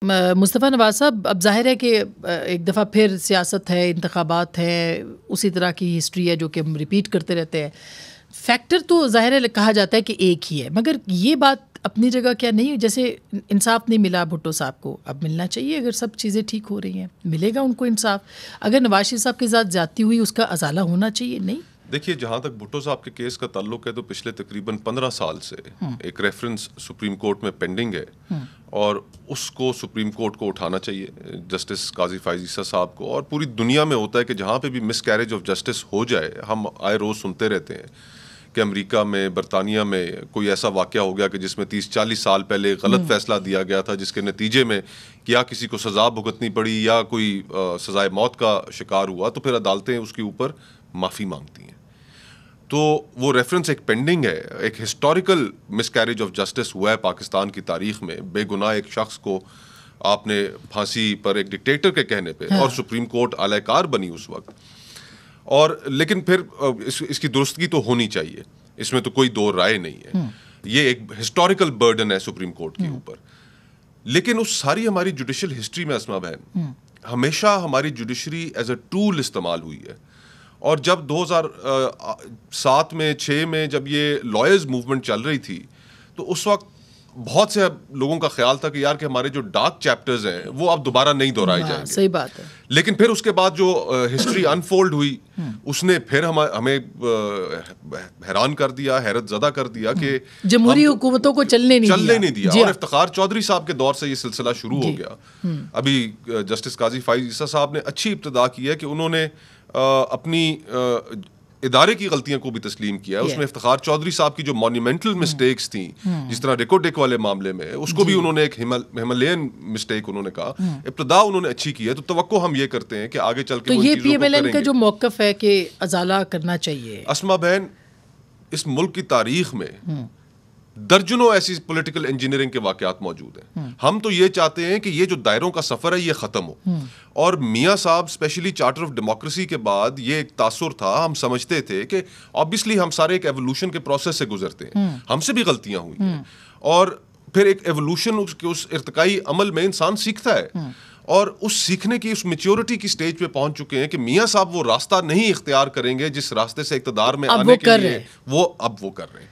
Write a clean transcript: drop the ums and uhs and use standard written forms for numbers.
مصطفیٰ نواز صاحب، اب ظاہر ہے کہ ایک دفعہ پھر سیاست ہے، انتخابات ہیں، اسی طرح کی ہسٹری ہے جو کہ ہم ریپیٹ کرتے رہتے ہیں. فیکٹر تو ظاہر ہے کہا جاتا ہے کہ ایک ہی ہے، مگر یہ بات اپنی جگہ کیا نہیں؟ جیسے انصاف نہیں ملا بھٹو صاحب کو، اب ملنا چاہیے. اگر سب چیزیں ٹھیک ہو رہی ہیں ملے گا ان کو انصاف. اگر نواز شریف صاحب کے ساتھ زیادتی ہوئی اس کا ازالہ ہونا چاہیے. نہیں دیکھیے، جہاں تک بھٹو صاحب کے کیس کا تعلق ہے تو پچھلے تقریباً 15 سال سے ایک ریفرنس سپریم کورٹ میں پینڈنگ ہے، اور اس کو سپریم کورٹ کو اٹھانا چاہیے، جسٹس قاضی فائز عیسیٰ صاحب کو. اور پوری دنیا میں ہوتا ہے کہ جہاں پہ بھی مس کیریج آف جسٹس ہو جائے، ہم آئے روز سنتے رہتے ہیں کہ امریکہ میں، برطانیہ میں کوئی ایسا واقعہ ہو گیا کہ جس میں 30-40 سال پہلے غلط فیصلہ دیا گیا تھا، جس کے نتیجے میں یا کسی کو سزا بھگتنی پڑی یا کوئی سزائے موت کا شکار ہوا، تو پھر عدالتیں اس کے اوپر معافی مانگتی ہیں. تو وہ ریفرنس ایک پینڈنگ ہے. ایک historical miss carriage of justice ہوا ہے پاکستان کی تاریخ میں. بے گناہ ایک شخص کو آپ نے پھانسی پر ایک ڈکٹیٹر کے کہنے پہ، اور سپریم کورٹ اعلی کار بنی اس وقت. اور لیکن پھر اس کی درستگی تو ہونی چاہیے، اس میں تو کوئی دو رائے نہیں ہے. یہ ایک ہسٹوریکل برڈن ہے سپریم کورٹ کے اوپر. لیکن اس ساری ہماری جوڈیشل ہسٹری میں اسما بہن، ہمیشہ ہماری جوڈیشری ایز اے ٹول استعمال ہوئی ہے. اور جب 2007 میں 6 میں جب یہ لائرز موومنٹ چل رہی تھی، تو اس وقت بہت سے لوگوں کا خیال تھا کہ یار کہ ہمارے جو ڈارک چیپٹرز ہیں وہ اب دوبارہ نہیں دہرائے جائیں گے. صحیح بات ہے. لیکن پھر اس کے بعد جو ہسٹری انفولڈ ہوئی، اس نے پھر ہمیں حیران کر دیا، حیرت زدہ کر دیا کہ جمہوری حکومتوں کو چلنے نہیں دیا. اور افتخار چودھری صاحب کے دور سے یہ سلسلہ شروع ہو گیا. ابھی جسٹس قاضی فائز عیسیٰ صاحب نے اچھی ابتدا کی ہے کہ انہوں نے اپنی ادارے کی غلطیاں کو بھی تسلیم کیا ہے. اس میں افتخار چودھری صاحب کی جو مونیومنٹل مسٹیکس تھیں، جس طرح ریکو ڈیک والے معاملے میں، اس کو بھی انہوں نے ایک ہمالین مسٹیک انہوں نے کہا. ابتدا انہوں نے اچھی کی ہے، تو توقع ہم یہ کرتے ہیں کہ آگے چل کے تو یہ پی ایم ایل این کا جو موقف ہے کہ ازالہ کرنا چاہیے. اسما بہن، اس ملک کی تاریخ میں درجنوں ایسی پولیٹیکل انجینئرنگ کے واقعات موجود ہیں. ہم تو یہ چاہتے ہیں کہ یہ جو دائروں کا سفر ہے یہ ختم ہو. اور میاں صاحب اسپیشلی چارٹر آف ڈیموکریسی کے بعد یہ ایک تاثر تھا. ہم سمجھتے تھے کہ آبویسلی ہم سارے ایک ایوولوشن کے پروسیس سے گزرتے ہیں، ہم سے بھی غلطیاں ہوئی ہیں، اور پھر ایک ایوولوشن اس ارتقائی عمل میں انسان سیکھتا ہے. اور اس سیکھنے کی، اس میچورٹی کی سٹیج پہ پہنچ چکے ہیں کہ میاں صاحب وہ راستہ نہیں اختیار کریں گے جس راستے سے اقتدار میں آنے کے لیے وہ کر رہے ہیں.